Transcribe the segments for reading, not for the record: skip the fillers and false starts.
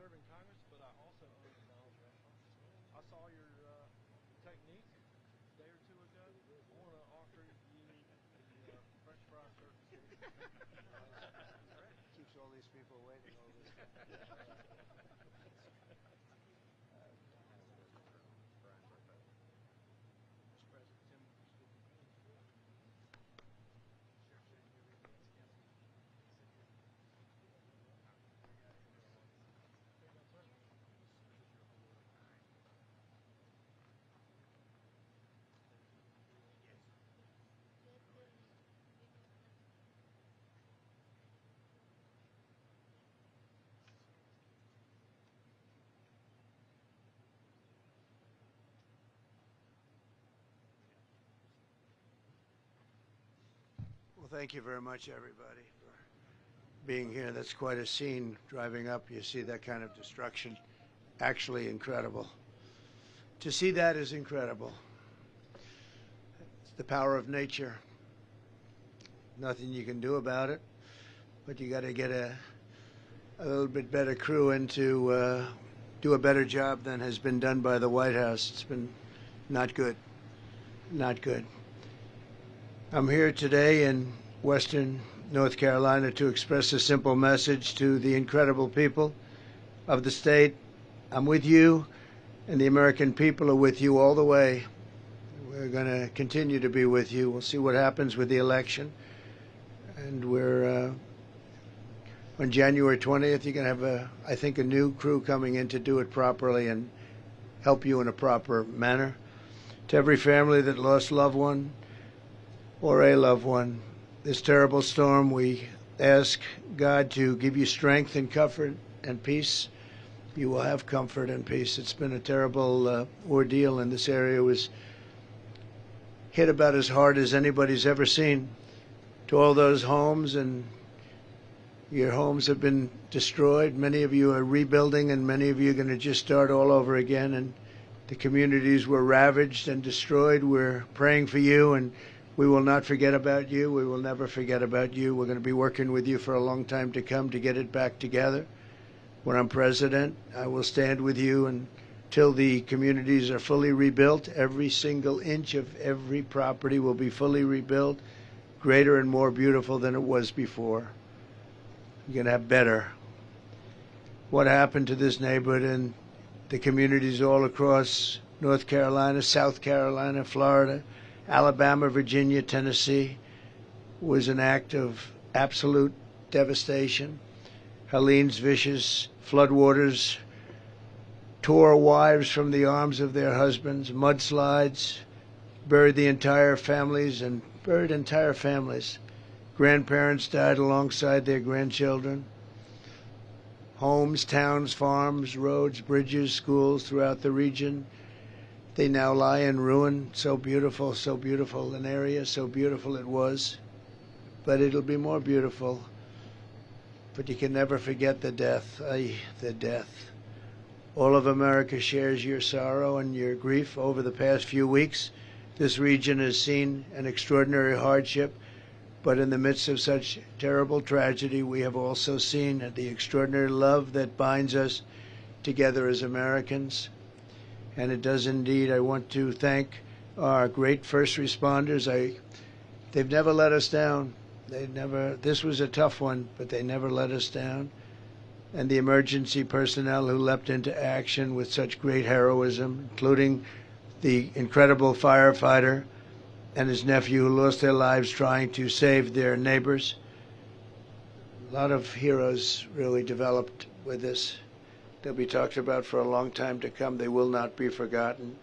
serve in Congress, but I also own a McDonald's restaurant. I saw your technique a day or two ago. I want to offer you the French fry certification. Keeps all these people waiting all this time. Well, thank you very much, everybody, for being here. That's quite a scene. Driving up, you see that kind of destruction. Actually incredible. To see that is incredible. It's the power of nature. Nothing you can do about it, but you got to get a little bit better crew in to do a better job than has been done by the White House. It's been not good. Not good. I'm here today in Western North Carolina to express a simple message to the incredible people of the state. I'm with you, and the American people are with you all the way. We're going to continue to be with you. We'll see what happens with the election. And we're on January 20th, you're going to have, I think, a new crew coming in to do it properly and help you in a proper manner. To every family that lost a loved one or a loved one, this terrible storm, we ask God to give you strength and comfort and peace. You will have comfort and peace. It's been a terrible ordeal, and this area was hit about as hard as anybody's ever seen. To all those homes, and your homes have been destroyed. Many of you are rebuilding, and many of you are going to just start all over again. And the communities were ravaged and destroyed. We're praying for you, and we will not forget about you. We will never forget about you. We're going to be working with you for a long time to come to get it back together. When I'm president, I will stand with you until the communities are fully rebuilt. Every single inch of every property will be fully rebuilt, greater and more beautiful than it was before. You're going to have better. What happened to this neighborhood and the communities all across North Carolina, South Carolina, Florida, Alabama, Virginia, Tennessee was an act of absolute devastation. Helene's vicious floodwaters tore wives from the arms of their husbands, mudslides buried the entire families and buried entire families. Grandparents died alongside their grandchildren. Homes, towns, farms, roads, bridges, schools throughout the region, they now lie in ruin. So beautiful an area, so beautiful it was. But it'll be more beautiful. But you can never forget the death. The death. All of America shares your sorrow and your grief over the past few weeks. This region has seen an extraordinary hardship, but in the midst of such terrible tragedy, we have also seen the extraordinary love that binds us together as Americans. And it does indeed. I want to thank our great first responders. They've never let us down. This was a tough one, but they never let us down. And the emergency personnel who leapt into action with such great heroism, including the incredible firefighter and his nephew who lost their lives trying to save their neighbors. A lot of heroes really developed with this. They'll be talked about for a long time to come. They will not be forgotten.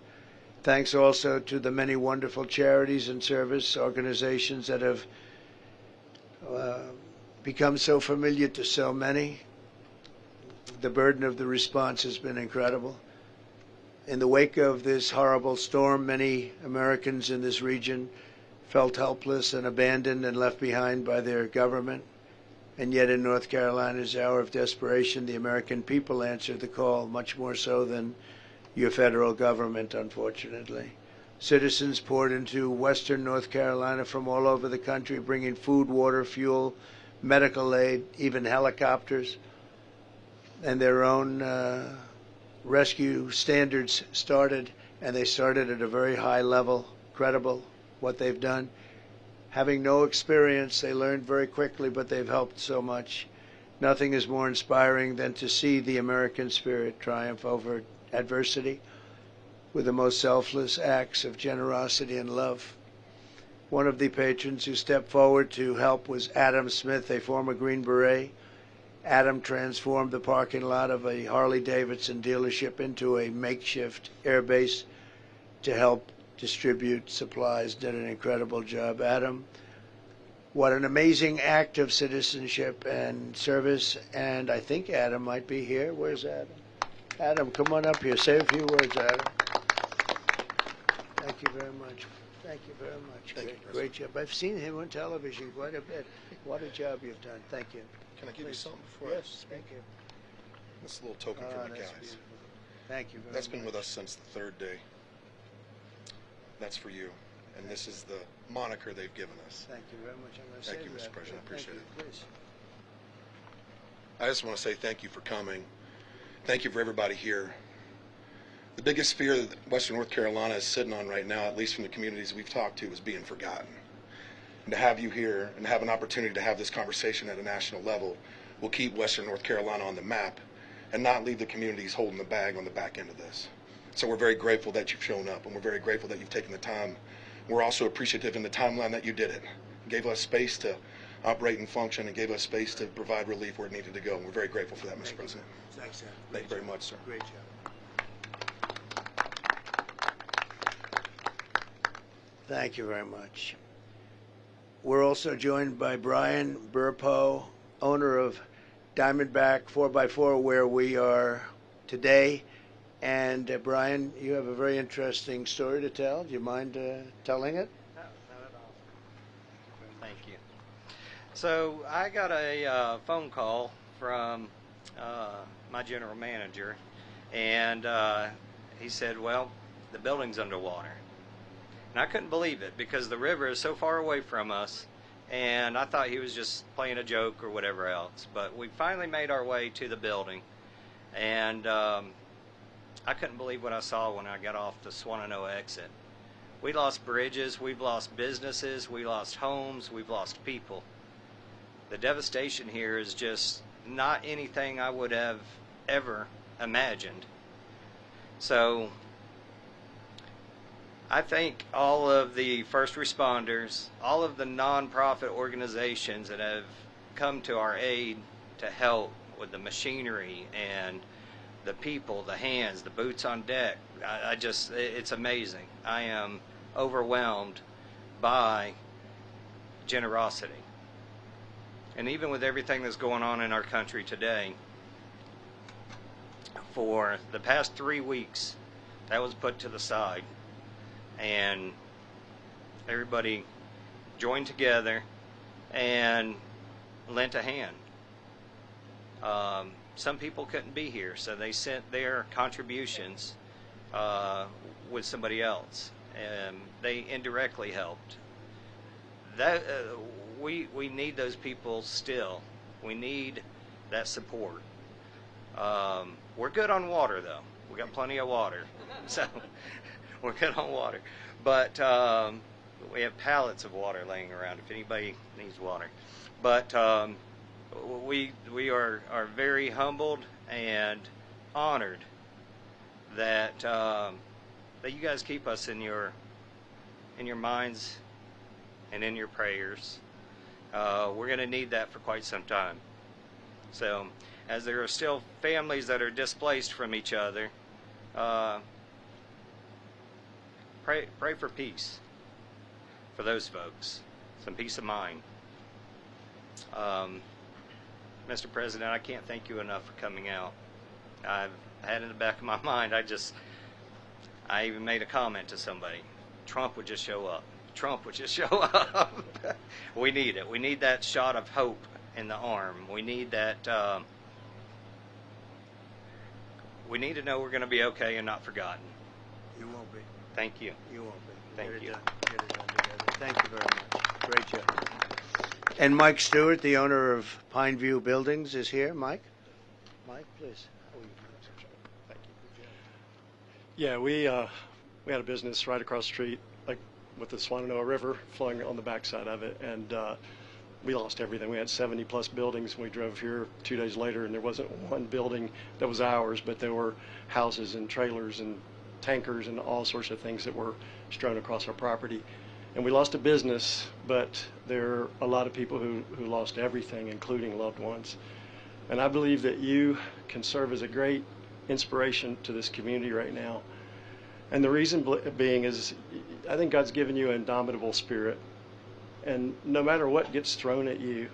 Thanks also to the many wonderful charities and service organizations that have become so familiar to so many. The burden of the response has been incredible. In the wake of this horrible storm, many Americans in this region felt helpless and abandoned and left behind by their government. And yet in North Carolina's hour of desperation, the American people answered the call, much more so than your federal government, unfortunately. Citizens poured into western North Carolina from all over the country, bringing food, water, fuel, medical aid, even helicopters. and their own rescue standards started, and they started at a very high level, credible, what they've done. Having no experience, they learned very quickly, but they've helped so much. Nothing is more inspiring than to see the American spirit triumph over adversity with the most selfless acts of generosity and love. One of the patrons who stepped forward to help was Adam Smith, a former Green Beret. Adam transformed the parking lot of a Harley-Davidson dealership into a makeshift airbase to help distribute supplies. Did an incredible job. Adam, what an amazing act of citizenship and service. And I think Adam might be here. Where's Adam? Adam, come on up here. Say a few words, Adam. Thank you very much. Thank you very much. Great job. I've seen him on television quite a bit. What a job you've done. Thank you. Can I give you something before I speak? Thank you. This is a little token for the guys. Beautiful. Thank you very much. That's been with us since the third day. That's for you. And this is the moniker they've given us. Thank you very much. I'm going to Thank save you, Mr. that. President. I appreciate it. Please. I just want to say thank you for coming. Thank you for everybody here. The biggest fear that Western North Carolina is sitting on right now, at least from the communities we've talked to, is being forgotten. And to have you here and have an opportunity to have this conversation at a national level will keep Western North Carolina on the map and not leave the communities holding the bag on the back end of this. So we're very grateful that you've shown up, and we're very grateful that you've taken the time. We're also appreciative in the timeline that you did it. You gave us space to operate and function and gave us space to provide relief where it needed to go. And we're very grateful for that, Mr. President. Thanks, Sam. Thank you very much, sir. Great job. Thank you very much. We're also joined by Brian Burpo, owner of Diamondback 4x4, where we are today. And Brian, you have a very interesting story to tell. Do you mind telling it? No, not at all. Thank you. So I got a phone call from my general manager, and he said, well, the building's underwater. And I couldn't believe it because the river is so far away from us, and I thought he was just playing a joke or whatever else. But we finally made our way to the building, and I couldn't believe what I saw when I got off the Swannanoa exit. We lost bridges, we've lost businesses, we lost homes, we've lost people. The devastation here is just not anything I would have ever imagined. So I thank all of the first responders, all of the nonprofit organizations that have come to our aid to help with the machinery and the people, the hands, the boots on deck. It's amazing. I am overwhelmed by generosity. And even with everything that's going on in our country today, for the past 3 weeks, that was put to the side. And everybody joined together and lent a hand. Some people couldn't be here, so they sent their contributions with somebody else, and they indirectly helped. That we need those people still. We need that support. We're good on water, though. We got plenty of water, so we're good on water. But we have pallets of water laying around if anybody needs water. But we are very humbled and honored that that you guys keep us in your minds and in your prayers. We're going to need that for quite some time. So, as there are still families that are displaced from each other, pray for peace for those folks, some peace of mind. Mr. President, I can't thank you enough for coming out. I've had in the back of my mind, I even made a comment to somebody. Trump would just show up. Trump would just show up. We need it. We need that shot of hope in the arm. We need that. We need to know we're going to be okay and not forgotten. You won't be. Thank you. You won't be. Thank you. Get it done together. Thank you very much. Great job. And Mike Stewart, the owner of Pineview Buildings, is here. Mike? Mike, please. please. Thank you. Yeah, we had a business right across the street, like with the Swananoa River flowing on the backside of it, and we lost everything. We had 70 plus buildings. We drove here 2 days later, and there wasn't one building that was ours, but there were houses and trailers and tankers and all sorts of things that were strewn across our property. And we lost a business, but there are a lot of people who lost everything, including loved ones. And I believe that you can serve as a great inspiration to this community right now. And the reason being is I think God's given you an indomitable spirit. And no matter what gets thrown at you,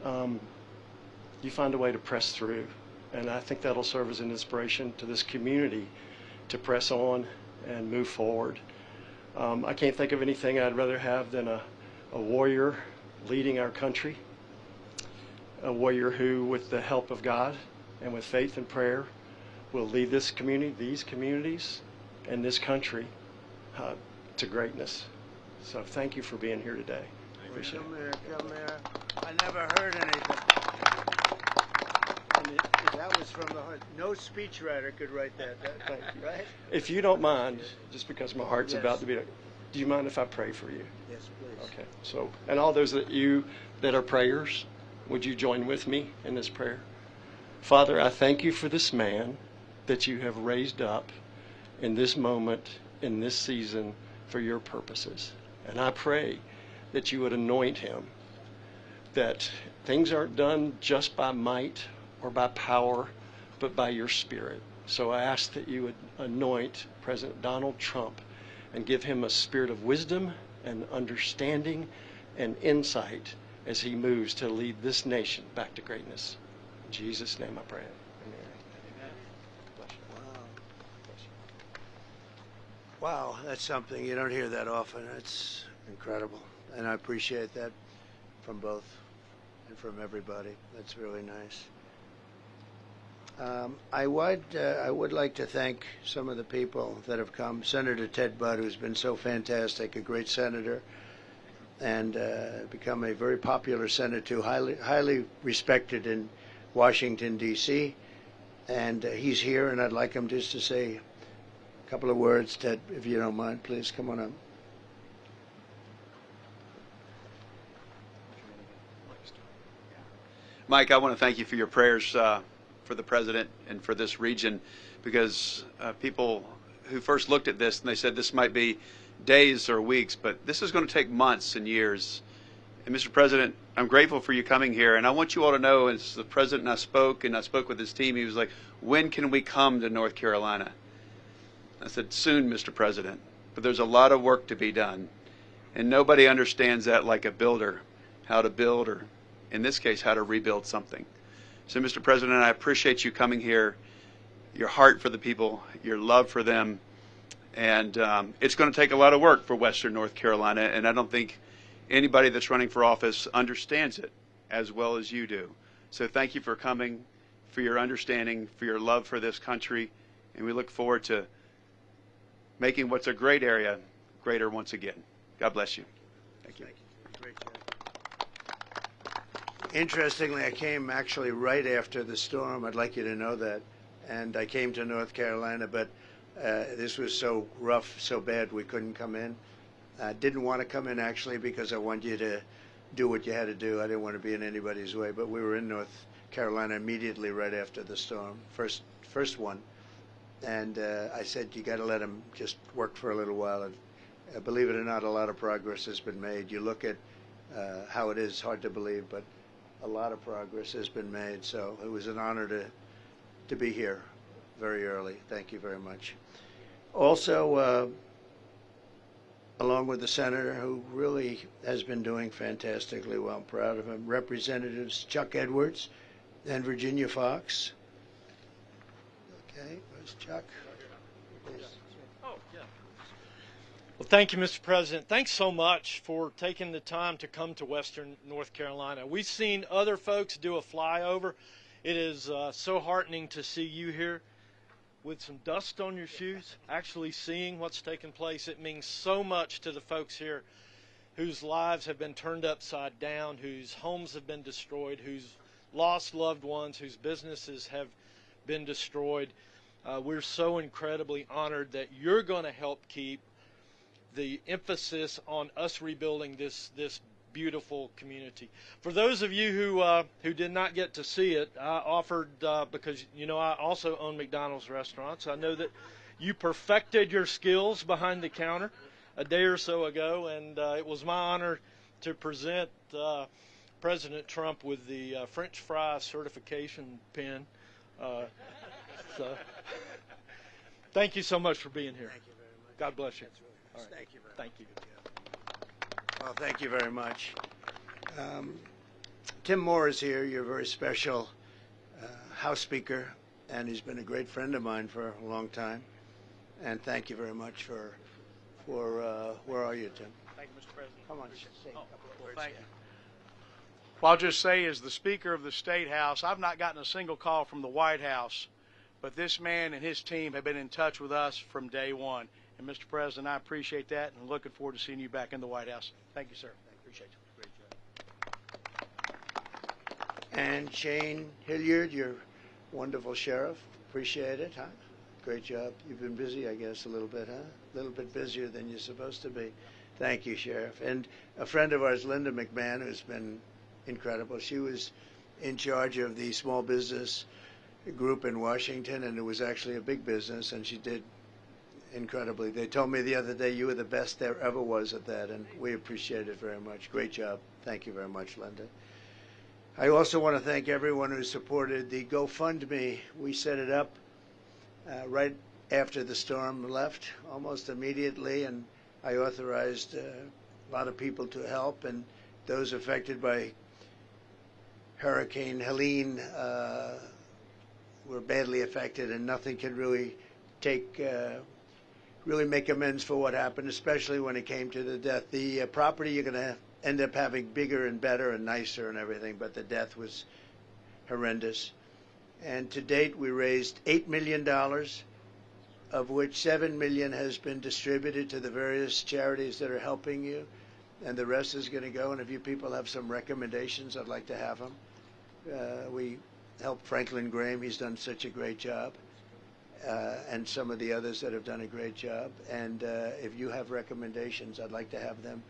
you find a way to press through. And I think that'll serve as an inspiration to this community to press on and move forward. I can't think of anything I'd rather have than a warrior leading our country, a warrior who, with the help of God and with faith and prayer, will lead this community, these communities, and this country to greatness. So thank you for being here today. I appreciate it. Come here. I never heard anything. And that was from the heart. No speechwriter could write that. Thank you. Right? If you don't mind, just because my heart's about to be, do you mind if I pray for you? Yes, please. Okay. So, and all those that are prayers, would you join with me in this prayer? Father, I thank you for this man that you have raised up in this moment, in this season, for your purposes. And I pray that you would anoint him, that things aren't done just by might or by power, but by your Spirit. So I ask that you would anoint President Donald Trump and give him a spirit of wisdom and understanding and insight as he moves to lead this nation back to greatness. In Jesus' name I pray. Amen. Wow, that's something. You don't hear that often. It's incredible. And I appreciate that from both and from everybody. That's really nice. I would like to thank some of the people that have come. Senator Ted Budd, who's been so fantastic, a great senator, and become a very popular senator too, highly respected in Washington, D.C. And he's here, and I'd like him just to say a couple of words. Ted, if you don't mind, please come on up. Mike, I want to thank you for your prayers for the president and for this region, because people who first looked at this and they said this might be days or weeks, but this is going to take months and years. And Mr. President, I'm grateful for you coming here, and I want you all to know, as the president and I spoke with his team, he was like, when can we come to North Carolina? I said, soon, Mr. President, but there's a lot of work to be done, and nobody understands that like a builder, how to build, or in this case, how to rebuild something. So, Mr. President, I appreciate you coming here, your heart for the people, your love for them, and it's going to take a lot of work for Western North Carolina, and I don't think anybody that's running for office understands it as well as you do. So thank you for coming, for your understanding, for your love for this country, and we look forward to making what's a great area greater once again. God bless you. Thank you. Great job. Interestingly, I came actually right after the storm. I'd like you to know that. And I came to North Carolina, but this was so rough, so bad, we couldn't come in. I didn't want to come in, actually, because I wanted you to do what you had to do. I didn't want to be in anybody's way. But we were in North Carolina immediately right after the storm, first one. And I said, you got to let them just work for a little while. And believe it or not, a lot of progress has been made. You look at how it is, hard to believe, but a lot of progress has been made. So it was an honor to be here very early. Thank you very much. Also, along with the senator, who really has been doing fantastically well, I'm proud of him, Representatives Chuck Edwards and Virginia Fox. Okay, where's Chuck? Oh, yeah. Well, thank you, Mr. President. Thanks so much for taking the time to come to Western North Carolina. We've seen other folks do a flyover. It is so heartening to see you here with some dust on your shoes, actually seeing what's taking place. It means so much to the folks here whose lives have been turned upside down, whose homes have been destroyed, whose lost loved ones, whose businesses have been destroyed. We're so incredibly honored that you're going to help keep the emphasis on us rebuilding this beautiful community. For those of you who did not get to see it, I offered, because I also own McDonald's restaurants. I know that you perfected your skills behind the counter a day or so ago, and it was my honor to present President Trump with the French fry certification pin. So, thank you so much for being here. Thank you very much. God bless you. That's really All right. Thank you very Thank much. you. Well, thank you very much. Tim Moore is here, your very special House Speaker, and he's been a great friend of mine for a long time. And thank you very much for where are you, Tim? Thank you, Mr. President. Come on, say a couple of words. Thank you. Well, I'll just say, as the Speaker of the State House, I've not gotten a single call from the White House, but this man and his team have been in touch with us from day one. And, Mr. President, I appreciate that, and I'm looking forward to seeing you back in the White House. Thank you, sir. Appreciate you. Great job. And Shane Hilliard, your wonderful sheriff. Appreciate it, huh? Great job. You've been busy, I guess, a little bit, huh? A little bit busier than you're supposed to be. Thank you, Sheriff. And a friend of ours, Linda McMahon, who's been incredible. She was in charge of the small business group in Washington, and it was actually a big business, and she did incredibly. They told me the other day you were the best there ever was at that, and we appreciate it very much. Great job. Thank you very much, Linda. I also want to thank everyone who supported the GoFundMe. We set it up right after the storm left, almost immediately, and I authorized a lot of people to help, and those affected by Hurricane Helene were badly affected, and nothing can really make amends for what happened, especially when it came to the death. The property you're going to end up having bigger and better and nicer and everything, but the death was horrendous. And to date, we raised $8 million, of which $7 million has been distributed to the various charities that are helping you, and the rest is going to go. And if you people have some recommendations, I'd like to have them. We helped Franklin Graham. He's done such a great job, and some of the others that have done a great job. And if you have recommendations, I'd like to have them,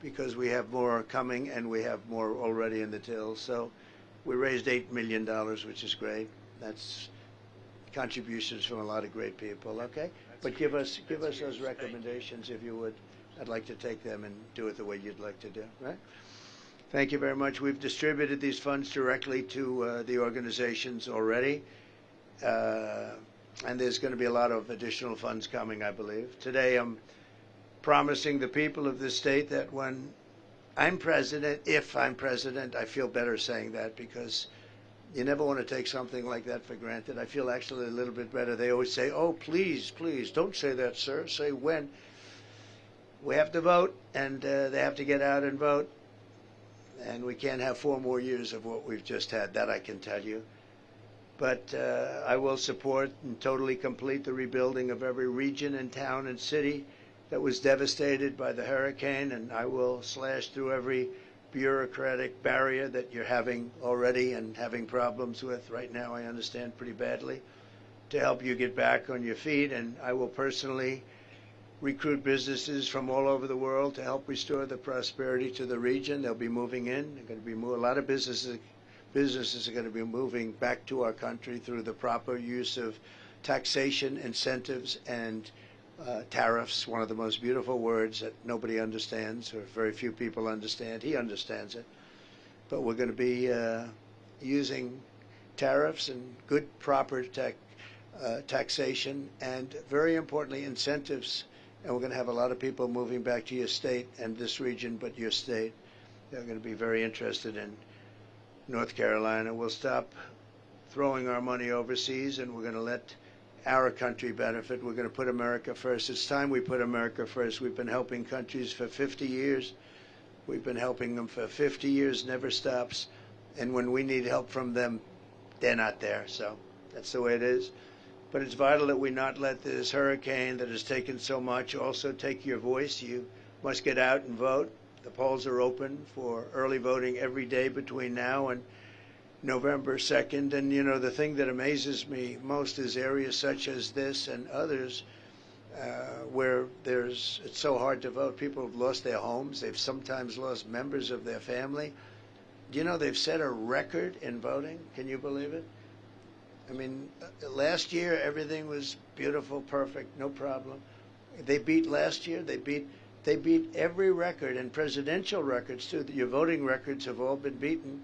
because we have more coming and we have more already in the till. So we raised $8 million, which is great. That's contributions from a lot of great people. Okay, but give us those recommendations if you would. I'd like to take them and do it the way you'd like to do. Right? Thank you very much. We've distributed these funds directly to the organizations already, and there's going to be a lot of additional funds coming, I believe. Today, I'm promising the people of this state that when I'm president, if I'm president, I feel better saying that, because you never want to take something like that for granted. I feel actually a little bit better. They always say, oh, please, don't say that, sir. Say when. We have to vote, and they have to get out and vote. And we can't have 4 more years of what we've just had. That I can tell you. But I will support and totally complete the rebuilding of every region and town and city that was devastated by the hurricane, and I will slash through every bureaucratic barrier that you're having already and having problems with right now, I understand pretty badly, to help you get back on your feet. And I will personally recruit businesses from all over the world to help restore the prosperity to the region. They'll be moving in. They're going to be a lot of businesses are going to be moving back to our country through the proper use of taxation, incentives, and tariffs, one of the most beautiful words that nobody understands, or very few people understand. He understands it. But we're going to be using tariffs and good, proper taxation, and very importantly, incentives. And we're going to have a lot of people moving back to your state and this region, but your state. They're going to be very interested in North Carolina. We'll stop throwing our money overseas, and we're going to let our country benefit. We're going to put America first. It's time we put America first. We've been helping countries for 50 years. We've been helping them for 50 years, never stops. And when we need help from them, they're not there. So that's the way it is. But it's vital that we not let this hurricane that has taken so much also take your voice. You must get out and vote. The polls are open for early voting every day between now and November 2nd. And, you know, the thing that amazes me most is areas such as this and others where it's so hard to vote. People have lost their homes. They've sometimes lost members of their family. You know, they've set a record in voting. Can you believe it? I mean, last year everything was beautiful, perfect, no problem. They beat last year. They beat every record, and presidential records too. Your voting records have all been beaten,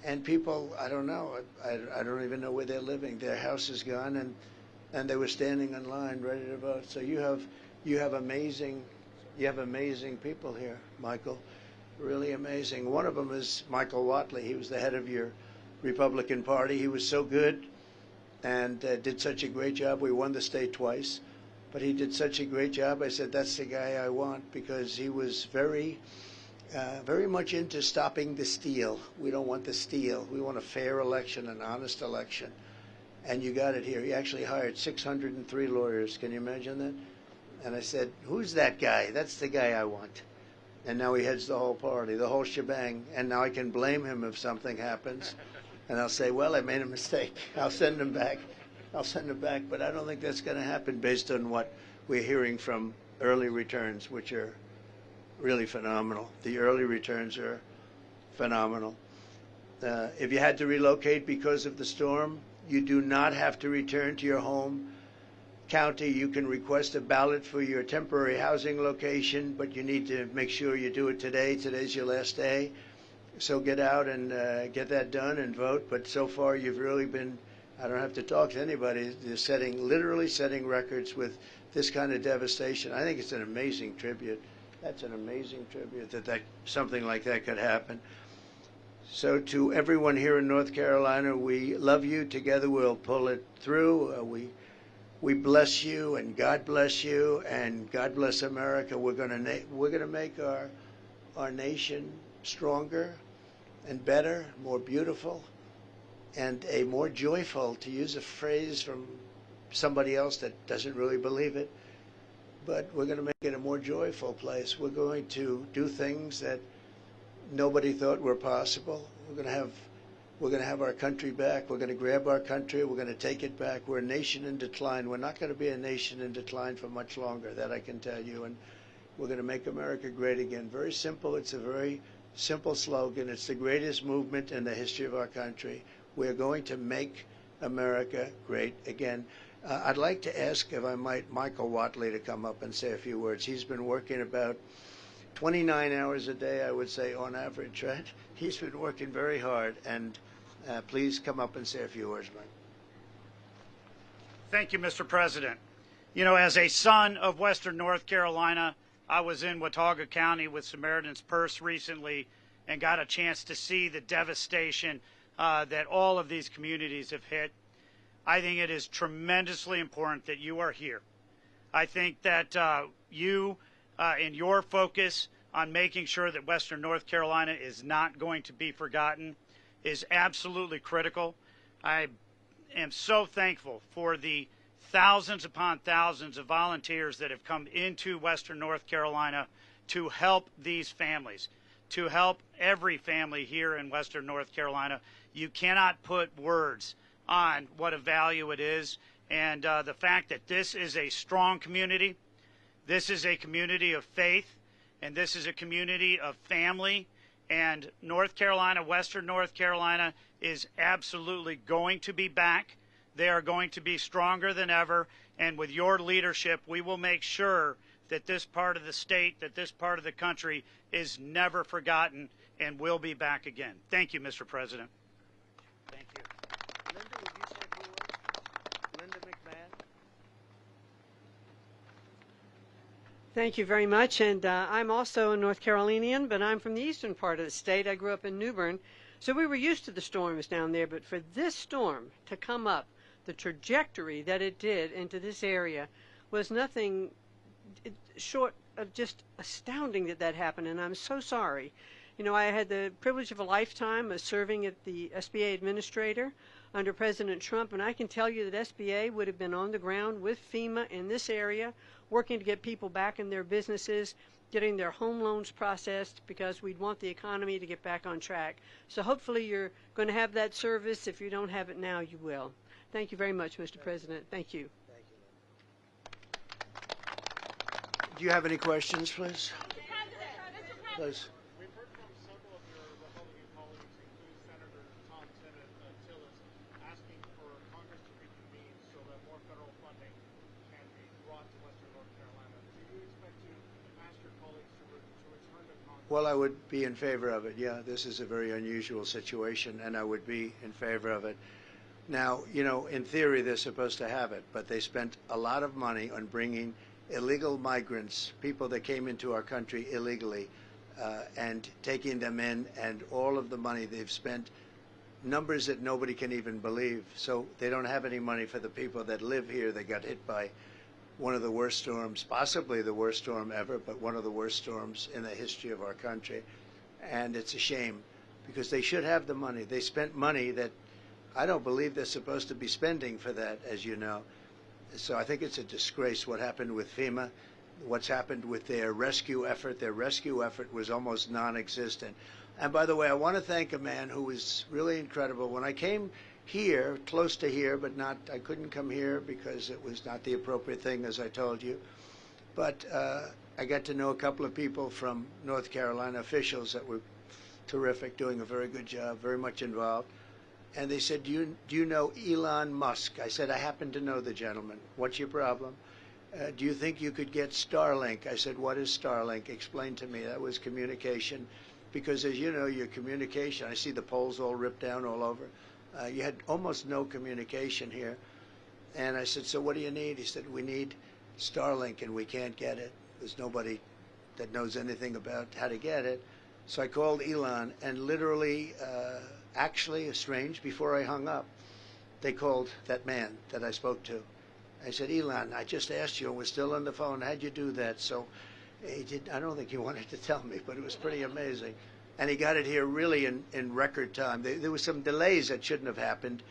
and people, I don't know. I don't even know where they're living. Their house is gone, and they were standing in line ready to vote. So you have amazing people here, Michael. Really amazing. One of them is Michael Whatley. He was the head of your Republican Party. He was so good and did such a great job. We won the state twice, but he did such a great job. I said, that's the guy I want, because he was very much into stopping the steal. We don't want the steal. We want a fair election, an honest election. And you got it here. He actually hired 603 lawyers. Can you imagine that? And I said, who's that guy? That's the guy I want. And now he heads the whole party, the whole shebang. And now I can blame him if something happens. And I'll say, well, I made a mistake. I'll send him back. But I don't think that's going to happen based on what we're hearing from early returns, which are really phenomenal. The early returns are phenomenal. If you had to relocate because of the storm, you do not have to return to your home county. You can request a ballot for your temporary housing location, but you need to make sure you do it today. Today's your last day. So get out and get that done and vote. But so far you've really been, I don't have to talk to anybody, you're literally setting records with this kind of devastation. I think it's an amazing tribute. That's an amazing tribute that something like that could happen. So to everyone here in North Carolina, we love you. Together we'll pull it through. We bless you, and God bless you, and God bless America. We're gonna make our nation stronger and better, more beautiful, and a more joyful, to use a phrase from somebody else that doesn't really believe it. But we're going to make it a more joyful place. We're going to do things that nobody thought were possible. We're going to have our country back. We're going to grab our country. We're going to take it back. We're a nation in decline. We're not going to be a nation in decline for much longer, that I can tell you. And we're going to make America great again. Very simple. It's a very simple slogan. It's the greatest movement in the history of our country. We're going to make America great again. I'd like to ask, if I might, Michael Whatley to come up and say a few words. He's been working about 29 hours a day, I would say, on average, right? He's been working very hard, and please come up and say a few words, Mike. Thank you, Mr. President. You know, as a son of Western North Carolina, I was in Watauga County with Samaritan's Purse recently and got a chance to see the devastation that all of these communities have hit. I think it is tremendously important that you are here. I think that you and your focus on making sure that Western North Carolina is not going to be forgotten is absolutely critical. I am so thankful for the thousands upon thousands of volunteers that have come into Western North Carolina to help these families, to help every family here in Western North Carolina. You cannot put words on what a value it is, and the fact that this is a strong community, this is a community of faith, and this is a community of family, and North Carolina, Western North Carolina is absolutely going to be back. They are going to be stronger than ever, and with your leadership, we will make sure that this part of the state, that this part of the country is never forgotten and will be back again. Thank you, Mr. President. Thank you. Linda, would you say a few words? Linda McMahon. Thank you very much. And I'm also a North Carolinian, but I'm from the eastern part of the state. I grew up in New Bern, so we were used to the storms down there. But for this storm to come up, the trajectory that it did into this area was nothing short of just astounding that happened. And I'm so sorry. You know, I had the privilege of a lifetime of serving as the SBA administrator under President Trump, and I can tell you that SBA would have been on the ground with FEMA in this area, working to get people back in their businesses getting their home loans processed because we'd want the economy to get back on track. So hopefully you're going to have that service. If you don't have it now, you will. Thank you very much, Mr. President. Thank you. Do you have any questions, please? Please. We've heard from several of your Republican colleagues, including Senator Tom Tillis, asking for Congress to reconvene so that more federal funding can be brought to Western North Carolina. Do you expect to ask your colleagues to return to Congress? Well, I would be in favor of it. Yeah, this is a very unusual situation, and I would be in favor of it. Now, you know, in theory, they're supposed to have it, but they spent a lot of money on bringing illegal migrants, people that came into our country illegally, and taking them in, and all of the money they've spent, numbers that nobody can even believe. So they don't have any money for the people that live here that got hit by one of the worst storms, possibly the worst storm ever, but one of the worst storms in the history of our country. And it's a shame because they should have the money. They spent money that I don't believe they're supposed to be spending for that, as you know. So I think it's a disgrace what happened with FEMA, what's happened with their rescue effort. Their rescue effort was almost non-existent. And by the way, I want to thank a man who was really incredible. When I came here, close to here, but not, I couldn't come here because it was not the appropriate thing, as I told you. But I got to know a couple of people from North Carolina, officials that were terrific, doing a very good job, very much involved. And they said, do you know Elon Musk? I said, I happen to know the gentleman. What's your problem? Do you think you could get Starlink? I said, what is Starlink? Explain to me. That was communication. Because as you know, your communication, I see the poles all ripped down all over. You had almost no communication here. And I said, so what do you need? He said, we need Starlink and we can't get it. There's nobody that knows anything about how to get it. So I called Elon and literally, actually, strange, before I hung up, they called that man that I spoke to. I said, Elon, I just asked you, and we're still on the phone. How'd you do that? So he did. I don't think he wanted to tell me, but it was pretty amazing. And he got it here really in record time. There were some delays that shouldn't have happened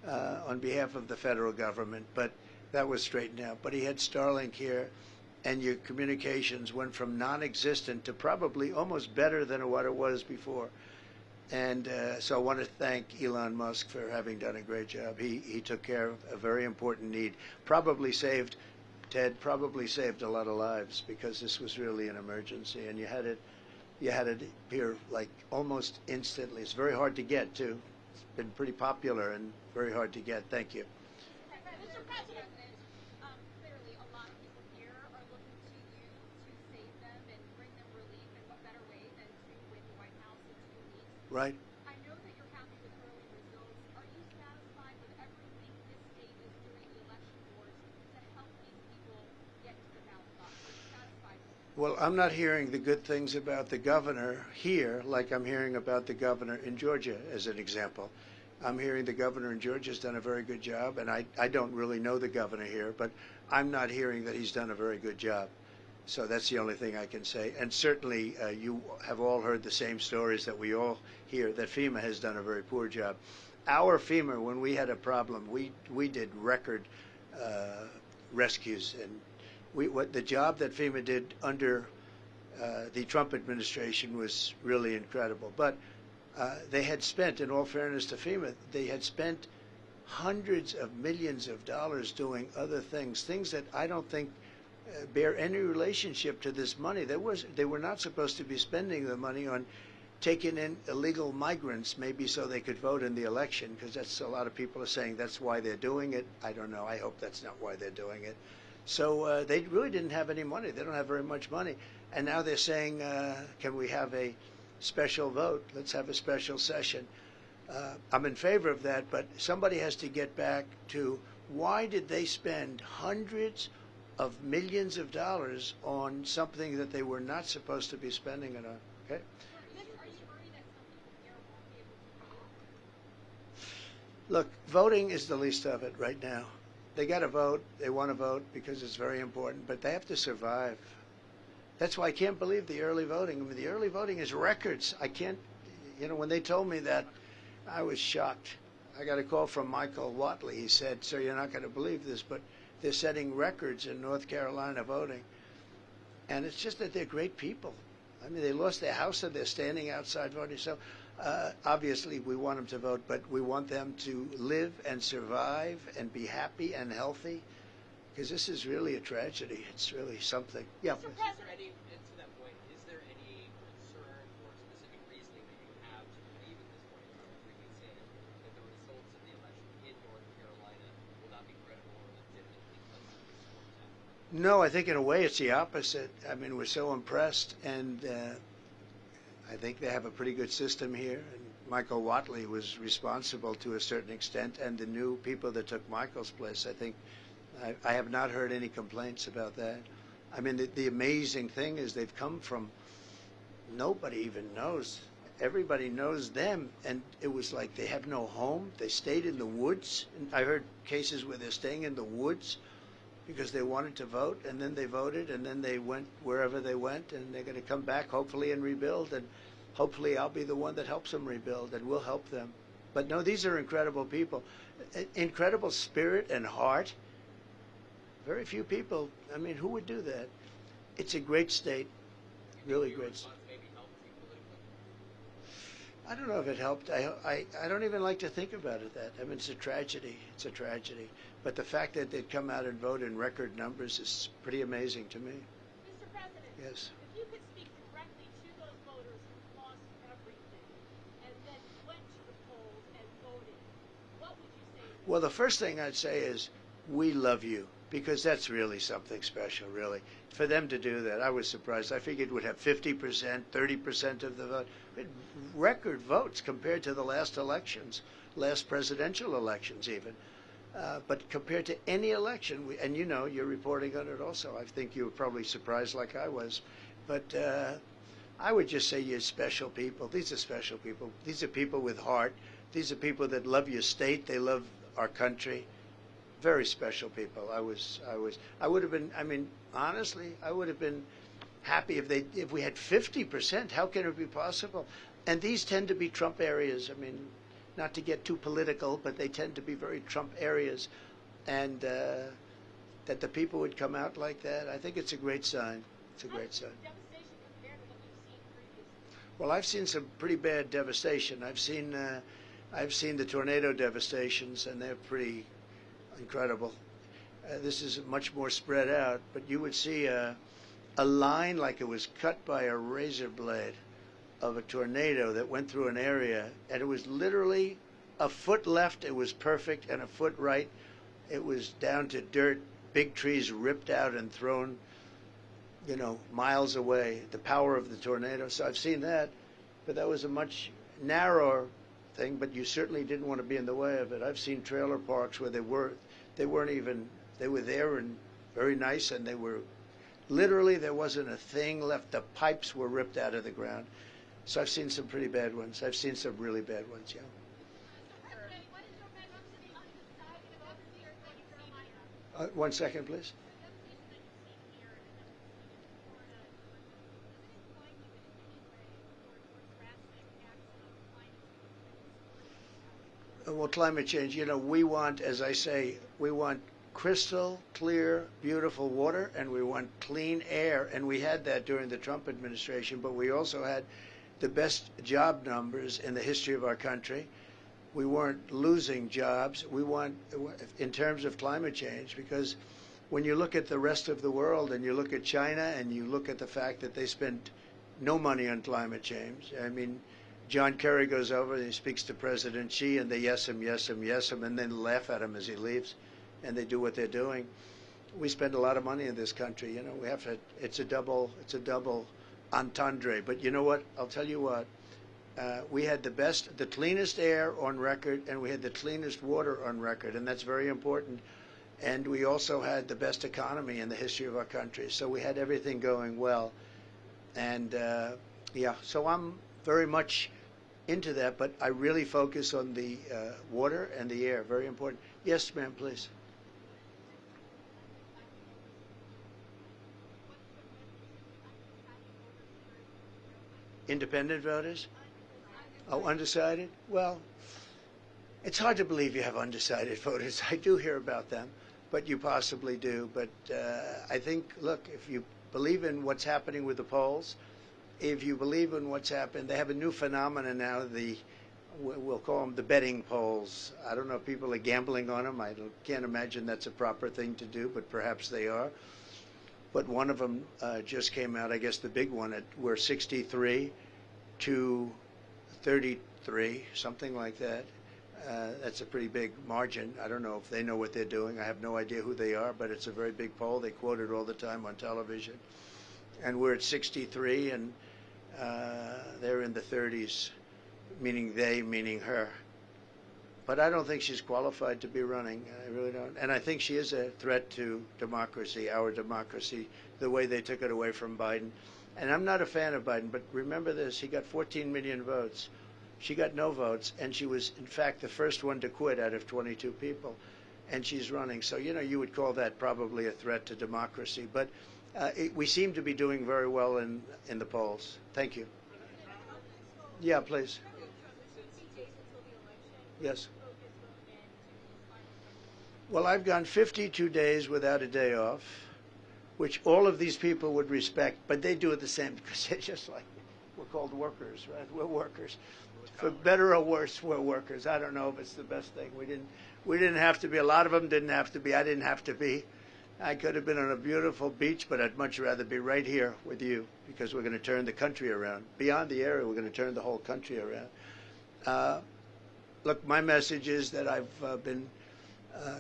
on behalf of the federal government, but that was straightened out. But he had Starlink here, and your communications went from non-existent to probably almost better than what it was before. And so I want to thank Elon Musk for having done a great job. He took care of a very important need. Probably saved, Ted, probably saved a lot of lives because this was really an emergency. And you had it here like almost instantly. It's very hard to get, too. It's been pretty popular and very hard to get. Thank you. Mr. President, clearly a lot of people here are looking to you to save them and bring them relief, and what better way than to win the White House in 2 weeks? Right. I know that you're happy with early results. Are you satisfied with everything this state is doing, the election boards, to help these people get to the ballot box? Are you satisfied with it? Well, I'm not hearing the good things about the governor here like I'm hearing about the governor in Georgia, as an example. I'm hearing the governor in Georgia has done a very good job, and I don't really know the governor here, but I'm not hearing that he's done a very good job. So that's the only thing I can say. And certainly you have all heard the same stories that we all hear, that FEMA has done a very poor job. Our FEMA, when we had a problem, we did record rescues. And what the job that FEMA did under the Trump administration was really incredible. But they had spent, in all fairness to FEMA, they had spent hundreds of millions of dollars doing other things that I don't think bear any relationship to this money. They were not supposed to be spending the money on taking in illegal migrants, maybe so they could vote in the election, because that's a lot of people are saying that's why they're doing it. I don't know. I hope that's not why they're doing it. So they really didn't have any money. They don't have very much money. And now they're saying, can we have a special vote? Let's have a special session. I'm in favor of that, but somebody has to get back to why did they spend hundreds of millions of dollars on something that they were not supposed to be spending it on? Okay. Look, voting is the least of it right now. They got to vote. They want to vote because it's very important, but they have to survive. That's why I can't believe the early voting. I mean, the early voting is records. I can't, when they told me that, I was shocked. I got a call from Michael Watley. He said, sir, you're not going to believe this, but they're setting records in North Carolina voting. And it's just that they're great people. I mean, they lost their house and they're standing outside voting. So obviously we want them to vote, but we want them to live and survive and be happy and healthy, because this is really a tragedy. It's really something. Yeah. Mr. President. To that point, is there any concern or specific reasoning that you have to believe at this point in time, as we can say, that the results of the election in North Carolina will not be credible or legitimate because of this storm attack? No, I think in a way it's the opposite. I mean, we're so impressed, and I think they have a pretty good system here. And Michael Whatley was responsible to a certain extent, and the new people that took Michael's place, I think, I have not heard any complaints about that. I mean, the amazing thing is they've come from, nobody even knows. Everybody knows them, and it was like they have no home. They stayed in the woods. And I heard cases where they're staying in the woods because they wanted to vote, and then they voted, and then they went wherever they went, and they're going to come back hopefully and rebuild, and hopefully I'll be the one that helps them rebuild, and we'll help them. But no, these are incredible people. Incredible spirit and heart. Very few people, I mean, who would do that? It's a great state, really great state. I don't know if it helped. I don't even like to think about it that. I mean, it's a tragedy. It's a tragedy. But the fact that they'd come out and vote in record numbers is pretty amazing to me. Mr. President. Yes. If you could speak directly to those voters who lost everything and then went to the polls and voted, what would you say? Well, the first thing I'd say is, we love you, because that's really something special, really. For them to do that, I was surprised. I figured we'd have 50%, 30% of the vote. Record votes compared to the last elections, last presidential elections even. But compared to any election, and you know, you're reporting on it also. I think you were probably surprised like I was. But I would just say you're special people. These are special people. These are people with heart. These are people that love your state. They love our country. Very special people. I would have been, I mean, honestly, I would have been happy if we had 50%. How can it be possible? And these tend to be Trump areas. I mean, not to get too political, but they tend to be very Trump areas. And that the people would come out like that, I think it's a great sign. It's a great sign. Devastation compared to what you've seen previously? Well, I've seen some pretty bad devastation. I've seen the tornado devastations, and they're pretty incredible. This is much more spread out, but you would see a line like it was cut by a razor blade of a tornado that went through an area, and it was literally a foot left, it was perfect, and a foot right, it was down to dirt, big trees ripped out and thrown, you know, miles away, the power of the tornado. So I've seen that, but that was a much narrower thing, but you certainly didn't want to be in the way of it. I've seen trailer parks where they weren't even, they were there and very nice, and they were, literally there wasn't a thing left. The pipes were ripped out of the ground. So I've seen some pretty bad ones. I've seen some really bad ones, yeah. What is your message to the undecided about the year 20 Carolina? 1 second, please. Well, climate change, you know, we want, as I say, we want crystal clear, beautiful water, and we want clean air. And we had that during the Trump administration, but we also had the best job numbers in the history of our country. We weren't losing jobs. We want, in terms of climate change, because when you look at the rest of the world and you look at China and you look at the fact that they spent no money on climate change, I mean, John Kerry goes over and he speaks to President Xi, and they yes him, and then laugh at him as he leaves, and they do what they're doing. We spend a lot of money in this country. You know, we have to. It's a double entendre. But you know what? I'll tell you what. We had the cleanest air on record, and we had the cleanest water on record, and that's very important. And we also had the best economy in the history of our country. So we had everything going well. And yeah, so I'm very much into that, but I really focus on the water and the air. Very important. Yes, ma'am, please. Independent voters? Oh, undecided? Well, it's hard to believe you have undecided voters. I do hear about them, but you possibly do. But I think, look, if you believe in what's happening with the polls, if you believe in what's happened, they have a new phenomenon now, we'll call them the betting polls. I don't know if people are gambling on them. I can't imagine that's a proper thing to do, but perhaps they are. But one of them just came out, I guess the big one, we're 63 to 33, something like that. That's a pretty big margin. I don't know if they know what they're doing. I have no idea who they are, but it's a very big poll. They quote it all the time on television. And we're at 63, and they're in the 30s, meaning they, meaning her. But I don't think she's qualified to be running. I really don't. And I think she is a threat to democracy, our democracy, the way they took it away from Biden. And I'm not a fan of Biden, but remember this, he got 14 million votes. She got no votes, and she was, in fact, the first one to quit out of 22 people. And she's running. So, you would call that probably a threat to democracy. But we seem to be doing very well in the polls. Thank you. Yeah, please. Yes. Well, I've gone 52 days without a day off, which all of these people would respect, but they do it the same because they're just like, we're called workers, right? We're workers. For better or worse, we're workers. I don't know if it's the best thing. We didn't have to be. A lot of them didn't have to be. I didn't have to be. I could have been on a beautiful beach, but I'd much rather be right here with you because we're going to turn the country around. Beyond the area, we're going to turn the whole country around. Look, my message is that I've been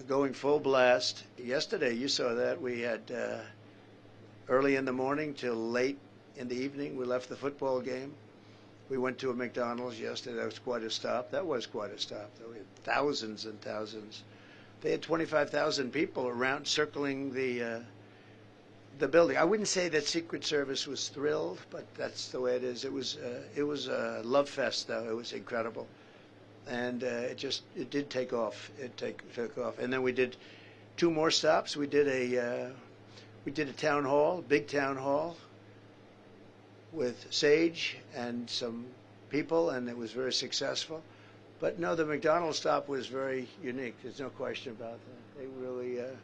going full blast. Yesterday, you saw that. We had early in the morning till late in the evening. We left the football game. We went to a McDonald's yesterday. That was quite a stop. That was quite a stop. We had thousands and thousands. They had 25,000 people around circling the building. I wouldn't say that Secret Service was thrilled, but that's the way it is. It was a love fest, though. It was incredible, and it did take off. It took off, and then we did 2 more stops. We did a town hall, big town hall, with Sage and some people, and it was very successful. But no, the McDonald's stop was very unique. There's no question about that.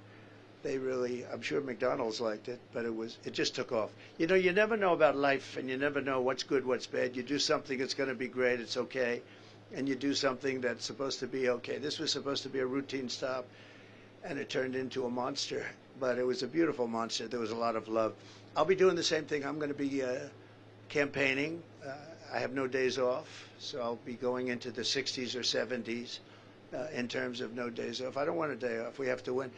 They really, I'm sure McDonald's liked it, but it just took off. You never know about life, and you never know what's good, what's bad. You do something that's going to be great, it's okay, and you do something that's supposed to be okay. This was supposed to be a routine stop, and it turned into a monster, but it was a beautiful monster. There was a lot of love. I'll be doing the same thing. I'm going to be campaigning. I have no days off, so I'll be going into the 60s or 70s in terms of no days off. I don't want a day off. We have to win.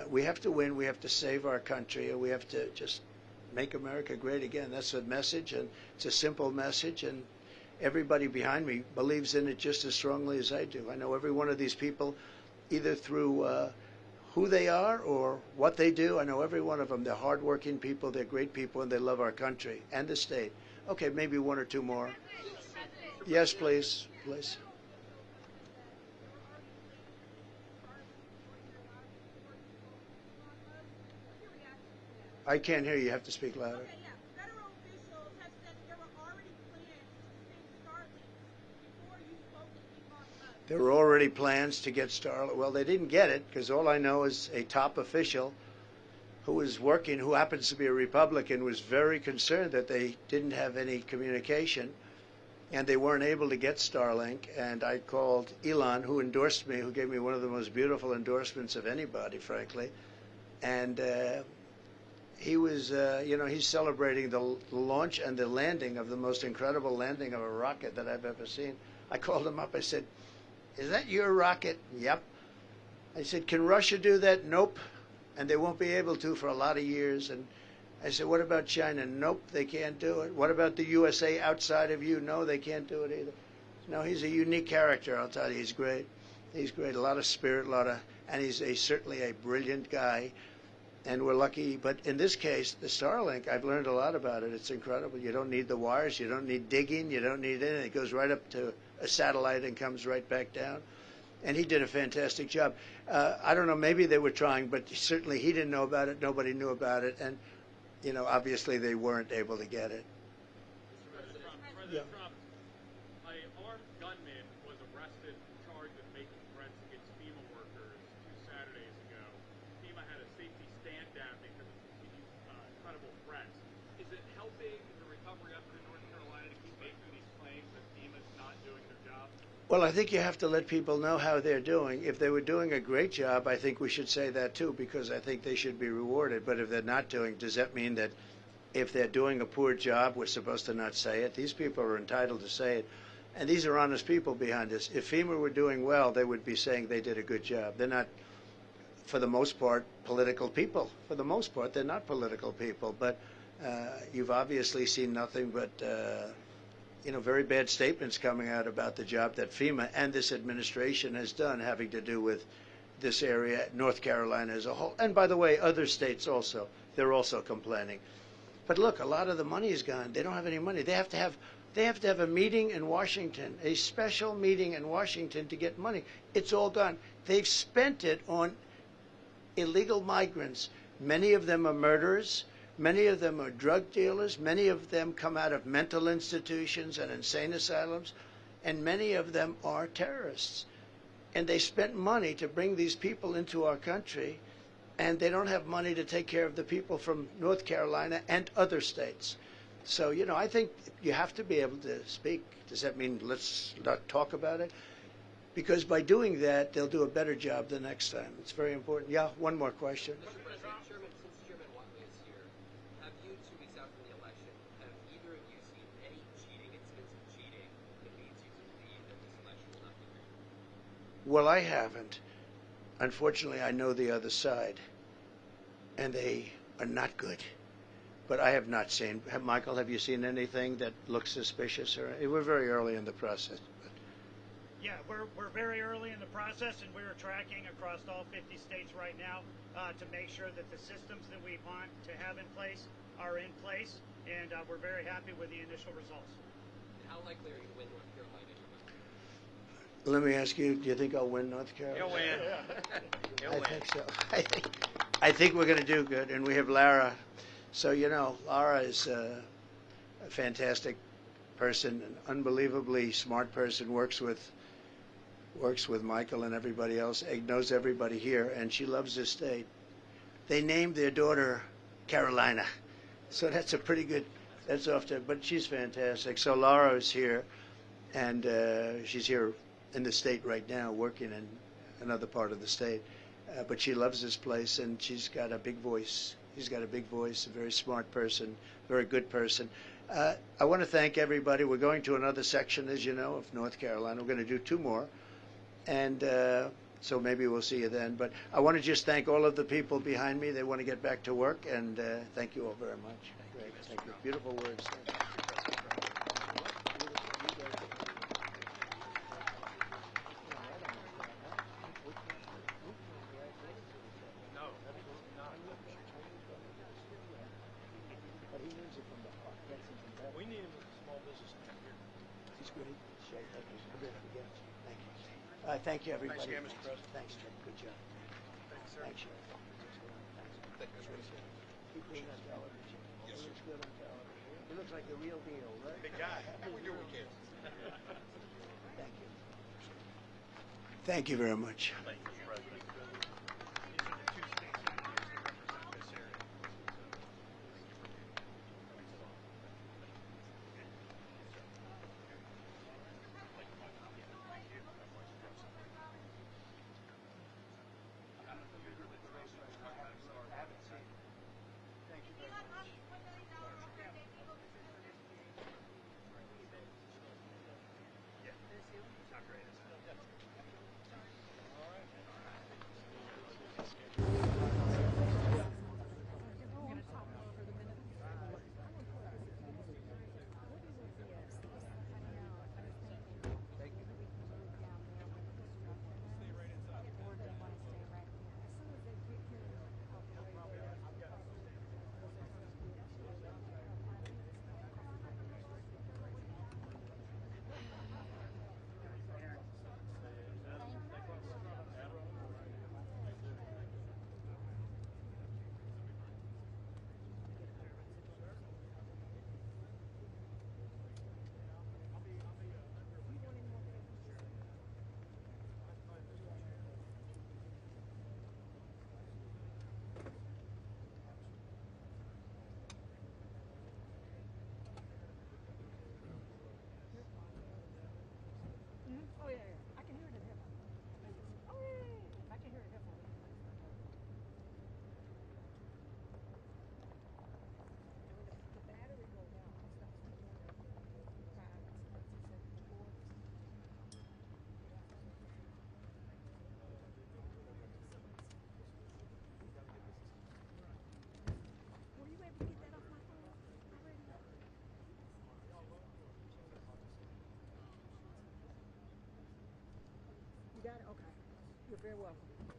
We have to win. We have to save our country, and we have to just make America great again. That's the message, and it's a simple message, and everybody behind me believes in it just as strongly as I do. I know every one of these people, either through who they are or what they do. I know every one of them. They're hardworking people. They're great people, and they love our country and the state. Okay, maybe 1 or 2 more. Yes, please. Please. I can't hear you. You have to speak louder. Okay, yeah. Federal officials have said there were already plans to send Starlink before you spoke to Elon Musk. There were already plans to get Starlink. Well, they didn't get it because all I know is a top official who was working, who happens to be a Republican, was very concerned that they didn't have any communication and they weren't able to get Starlink. And I called Elon, who endorsed me, who gave me one of the most beautiful endorsements of anybody, frankly. And he was, he's celebrating the launch and the landing of the most incredible landing of a rocket that I've ever seen. I called him up. I said, "Is that your rocket?" "Yep." I said, "Can Russia do that?" "Nope. And they won't be able to for a lot of years." And I said, "What about China?" "Nope, they can't do it." "What about the USA outside of you?" "No, they can't do it either." No, he's a unique character, I'll tell you. He's great. He's great. A lot of spirit, and he's certainly a brilliant guy. And we're lucky. But in this case, the Starlink, I've learned a lot about it. It's incredible. You don't need the wires. You don't need digging. You don't need anything. It goes right up to a satellite and comes right back down. And he did a fantastic job. I don't know, maybe they were trying, but certainly he didn't know about it. Nobody knew about it. And, obviously they weren't able to get it. President Trump, an armed gunman was arrested charged with making threats against FEMA workers 2 Saturdays ago. FEMA had a safety stand down because of continued credible threat. Is it helping the recovery effort in North Carolina to keep making these claims that FEMA's not doing their job? Well, I think you have to let people know how they're doing. If they were doing a great job, I think we should say that too, because I think they should be rewarded. But if they're not doing, does that mean that if they're doing a poor job, we're supposed to not say it? These people are entitled to say it. And these are honest people behind this. If FEMA were doing well, they would be saying they did a good job. They're not, for the most part, political people. For the most part, they're not political people. But you've obviously seen nothing but very bad statements coming out about the job that FEMA and this administration has done, having to do with this area, North Carolina as a whole. And by the way, other states also, they're also complaining. But look, a lot of the money is gone. They don't have any money. They have to have a meeting in Washington, a special meeting in Washington to get money. It's all gone. They've spent it on illegal migrants. Many of them are murderers. Many of them are drug dealers. Many of them come out of mental institutions and insane asylums. And many of them are terrorists. And they spent money to bring these people into our country, and they don't have money to take care of the people from North Carolina and other states. So, I think you have to be able to speak. Does that mean let's not talk about it? Because by doing that, they'll do a better job the next time. It's very important. Yeah, one more question. Mr. President, since Chairman Watley is here, have you, 2 weeks out from the election, have either of you seen any incidents of cheating that leads you to believe that this election will not be rigged? Well, I haven't. Unfortunately, I know the other side, and they are not good. But I have not seen. Michael, have you seen anything that looks suspicious? We're very early in the process. Yeah, we're very early in the process, and we're tracking across all 50 states right now to make sure that the systems that we want to have in place are in place, and we're very happy with the initial results. How likely are you to win North Carolina? Let me ask you, do you think I'll win North Carolina? You'll win. You'll win. I think so. I think we're going to do good, and we have Lara. So, Lara is a fantastic person, an unbelievably smart person, works with Michael and everybody else, knows everybody here, and she loves this state. They named their daughter Carolina, so that's a pretty good, that's off to, but she's fantastic. So Laura is here, and she's here in the state right now, working in another part of the state, but she loves this place, and she's got a big voice. She's got a big voice, a very smart person, very good person. I want to thank everybody. We're going to another section, as you know, of North Carolina. We're going to do 2 more. And so maybe we'll see you then. But I want to just thank all of the people behind me. They want to get back to work. And thank you all very much. Great. Thank you. Beautiful words. Thank you. We need him as a small business owner here. He's great. Thank you. Thank you. Thank you, everybody. Thanks again, Mr. President. Thanks, Jim. Good job. Thanks, sir. Thanks, Sheriff. Thank you, sir. Keep being on television. Yes, He sir. looks good on television. He looks like the real deal, right? Big guy. We do what we can. Thank you. Thank you very much. Thank you, Mr. President. These are the 2 states that represent this area. Not great, is it? All right. got it? Okay. You're very welcome.